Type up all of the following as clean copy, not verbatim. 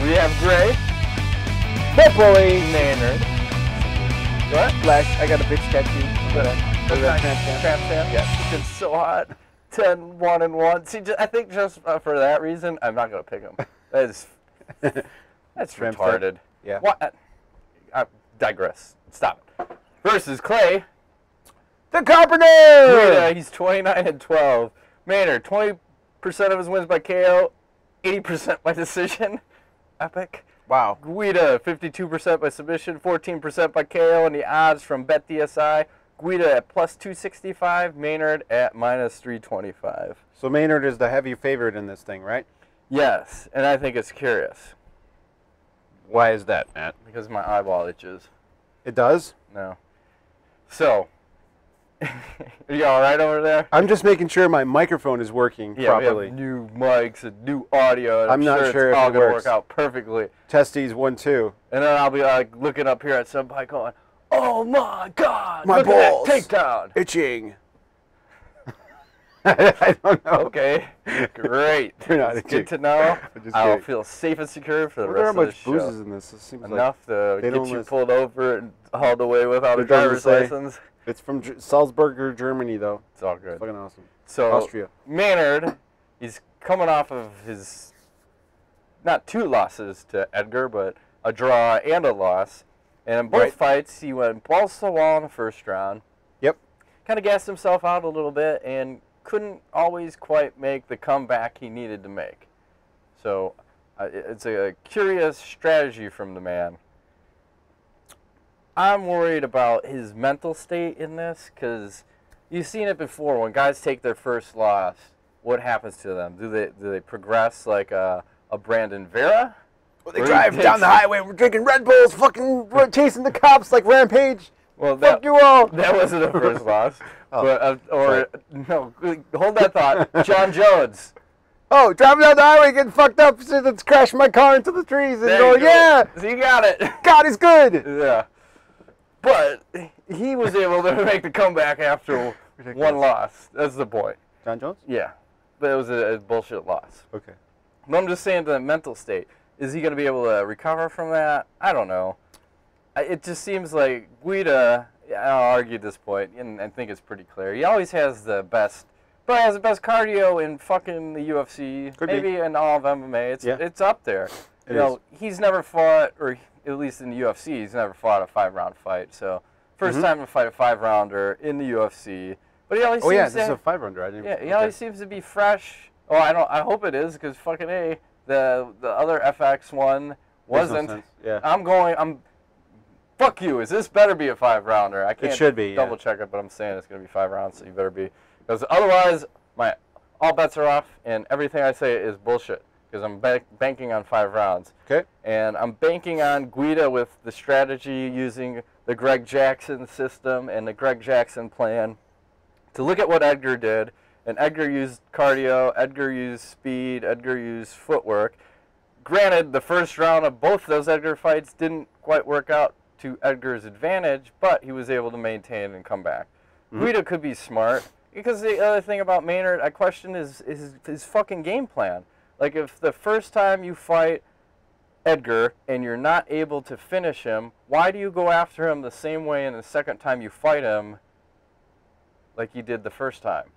We have Gray. Hopefully. Maynard. What? Flash. I got a bitch tattoo. Tramp stamp? Yes. It's so hot. 10, 1, and 1. See, I think just for that reason, I'm not going to pick him. That's retarded. Yeah. What? I digress. Stop it. Versus Clay. The Carpenter! Guida, he's 29 and 12. Maynard, 20% of his wins by KO, 80% by decision. Epic. Wow. Guida, 52% by submission, 14% by KO, and the odds from BetDSI. Guida at plus 265, Maynard at minus 325. So Maynard is the heavy favorite in this thing, right? Yes, and I think it's curious. Why is that, Matt? Because my eyeball itches. It does? No. So, are you all right over there? I'm just making sure my microphone is working properly. We have new mics and new audio. And I'm not sure it's if all it going to works. work out perfectly. Testes 1, 2. And then I'll be like looking up here at somebody going, "Oh my God! My look balls. at that takedown!" Itching. I don't know. Okay, great. You're not It's itching. good to know. Just I'll kidding. feel safe and secure for the There are rest of the much show. bruises in this. It seems Enough to they get don't you list- pulled over and hauled away without a It doesn't driver's say. license. It's from Salzburg, Germany, though. It's all good. Fucking awesome. So Austria. Maynard, he's coming off of his not 2 losses to Edgar, but a draw and a loss. And in both fights, he went balls to the wall in the first round. Yep. Kind of gassed himself out a little bit and couldn't always quite make the comeback he needed to make. So it's a curious strategy from the man. I'm worried about his mental state in this because you've seen it before. When guys take their first loss, what happens to them? Do they progress like a Brandon Vera? Well, they drive down the highway. We're drinking Red Bulls, we're chasing the cops like Rampage. Well, Fuck you all. That wasn't a first loss. Oh, But, no, hold that thought. John Jones. Oh, driving down the highway, getting fucked up, so let's crash my car into the trees and There go, you go. yeah, So you got it. God is good. Yeah. But he was able to make the comeback after one loss. That's the point. John Jones? Yeah. But it was a bullshit loss. Okay. But I'm just saying the mental state. Is he going to be able to recover from that? I don't know. It just seems like Guida, I'll argue this point, and I think it's pretty clear. He always has the best, probably has the best cardio in fucking the UFC, maybe in all of MMA. It's up there. You know, he's never fought, or at least in the UFC, he's never fought a 5-round fight. So first time to fight a 5-rounder in the UFC. But he always seems this is a 5-rounder. I didn't. Yeah, he always seems to be fresh. Oh, I hope it is, because fucking A, the other FX one wasn't. Makes no sense. Yeah. Fuck you, this better be a 5-rounder. I can't It should be, double check it, but I'm saying it's going to be 5 rounds, so you better be. Because otherwise, all bets are off, and everything I say is bullshit. Because I'm banking on 5 rounds. Okay. And I'm banking on Guida with the strategy using the Greg Jackson system and the Greg Jackson plan to look at what Edgar did. And Edgar used cardio, Edgar used speed, Edgar used footwork. Granted, the first round of both those Edgar fights didn't quite work out to Edgar's advantage, but he was able to maintain and come back. Guida could be smart, because the other thing about Maynard, I question his fucking game plan. Like, if the first time you fight Edgar and you're not able to finish him, why do you go after him the same way in the second time you fight him like you did the first time?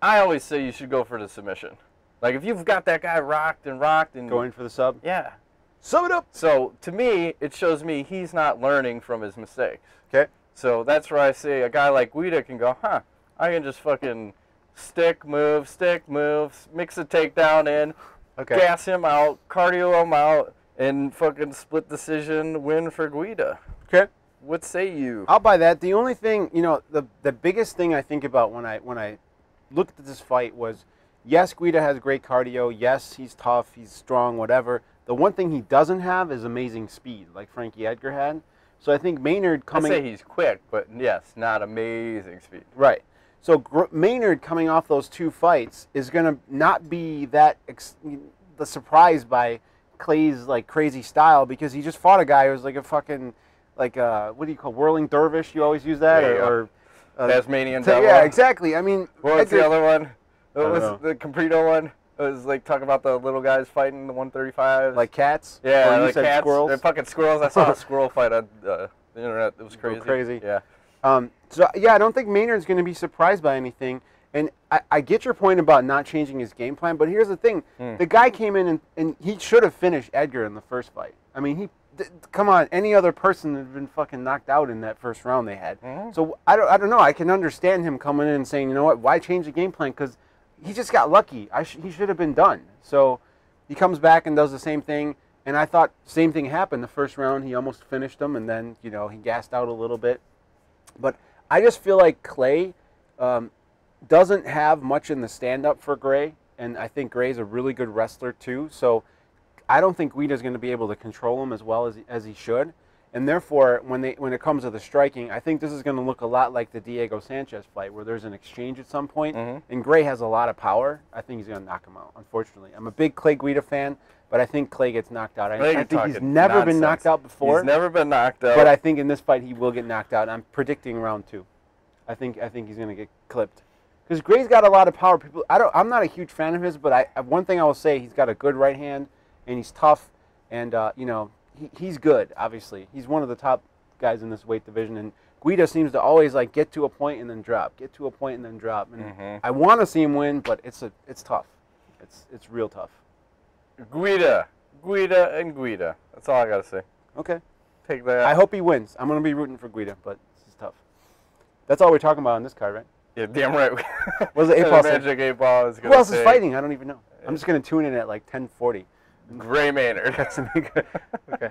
I always say you should go for the submission. Like, if you've got that guy rocked and Going for the sub? Yeah. Sum it up. So, to me, it shows me he's not learning from his mistakes. Okay. So, that's where I say a guy like Guida can go, I can just fucking stick, move, mix a takedown in, gas him out, cardio him out, and fucking split decision win for Guida. Okay. What say you? I'll buy that. The only thing, the biggest thing I think about when I looked at this fight was, yes, Guida has great cardio. Yes, he's tough. He's strong, whatever. The one thing he doesn't have is amazing speed, like Frankie Edgar had. So I think Maynard coming... I say he's quick, but yes, not amazing speed. Right. So Maynard coming off those 2 fights is going to not be that the surprise by Clay's like crazy style, because he just fought a guy who was like a fucking, like what do you call, whirling dervish? You always use that? Or Tasmanian devil. Yeah, exactly. I mean... What was the other one? What was the Caprito one? It was like talking about the little guys fighting the 135s. Like cats? Yeah, or you like said cats. squirrels? They're fucking squirrels. I saw a squirrel fight on the internet. It was crazy. Crazy. Yeah. So, yeah, I don't think Maynard's going to be surprised by anything. And I get your point about not changing his game plan, but here's the thing. The guy came in and he should have finished Edgar in the first fight. I mean, come on, any other person would have been fucking knocked out in that first round they had. So I don't know. I can understand him coming in and saying, you know what, why change the game plan? Because he just got lucky. He should have been done. So he comes back and does the same thing. And I thought same thing happened the first round. He almost finished him, and then, you know, he gassed out a little bit. But I just feel like Clay doesn't have much in the stand-up for Gray, and I think Gray's a really good wrestler too. So I don't think Guida's going to be able to control him as well as he should. And therefore, when it comes to the striking, I think this is going to look a lot like the Diego Sanchez fight, where there's an exchange at some point, and Gray has a lot of power. I think he's going to knock him out, unfortunately. I'm a big Clay Guida fan, but I think Clay gets knocked out. I think he's never been knocked out before. He's never been knocked out. But I think in this fight he will get knocked out. I'm predicting round 2. I think he's going to get clipped. Because Gray's got a lot of power. I'm not a huge fan of his, but one thing I will say, he's got a good right hand, and he's tough, and you know, he's good. Obviously, he's one of the top guys in this weight division. And Guida seems to always like get to a point and then drop, get to a point and then drop. And I want to see him win, but it's tough. It's real tough. Guida, and Guida. That's all I gotta say. Okay. Take that. I hope he wins. I'm gonna be rooting for Guida, but this is tough. That's all we're talking about on this card, right? Yeah, damn right. What was the 8-ball? Magic 8-ball is Who else is fighting? I don't even know. I'm just gonna tune in at like 10:40. Gray Maynard. Okay.